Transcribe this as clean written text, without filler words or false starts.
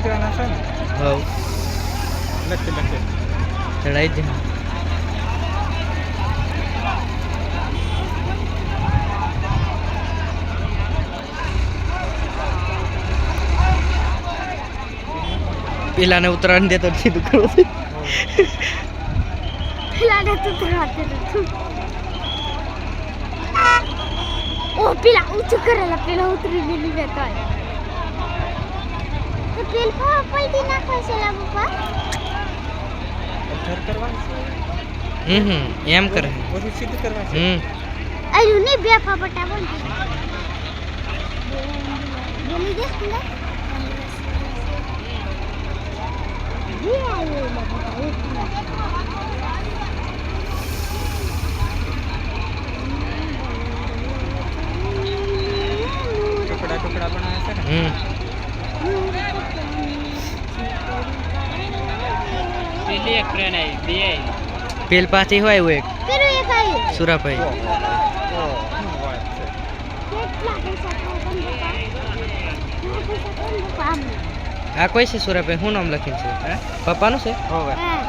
દેવાના છે ને? હવ લખી ચડાઈ દે. પેલાને ઉતરાણ દેતો સીધું કરવું છે. પેલાને તો ઉતરાણ દેતો. ઓ પેલા ઊંચું કરેલા પેલા ઉતરીને લીધે તો પેલ પલટી નાખવા છે લા પપ્પા. ઘર કરવાનું છે. એમ કરે. બધું સીધું કરવાનું છે. અરે ને બે ફાફટા બોલ બોલી દે ને ટુકડા ટુકડા બનાવે છે ને. પેલી એક ટ્રેન આવી બે પેલ પાછી હોય એવું એક પેલું એક આયું સુરાભાઈ. શું વાત છે. કેટલા પૈસા આ કોઈ છે સુરાભાઈ? શું નામ લખ્યું છે? હે? પપ્પાનું છે? હોવે. હા